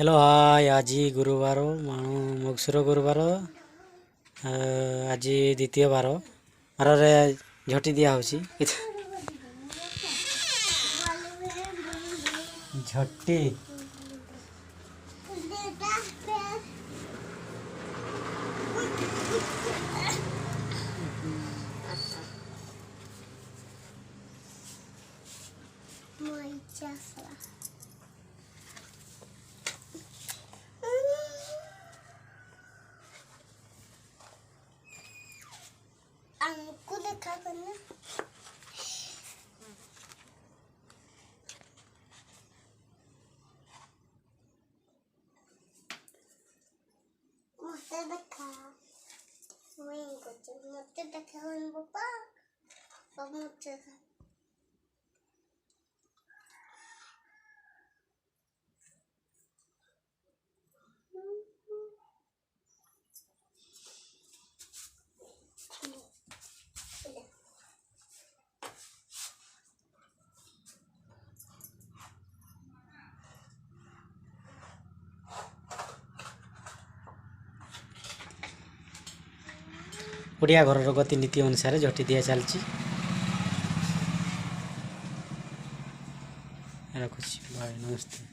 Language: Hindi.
हेलो हाय आज गुरुवार मगसुर गुरुवार आज द्वितीय बार बारे झटी दिया होची झटी हमको देखा करना मुझे देखा मैं कुछ मुझे देखा हूँ पापा और मुझे ओडिया घर गति नीति अनुसार झटी दिया चलती रखुच्छी भाई नमस्ते।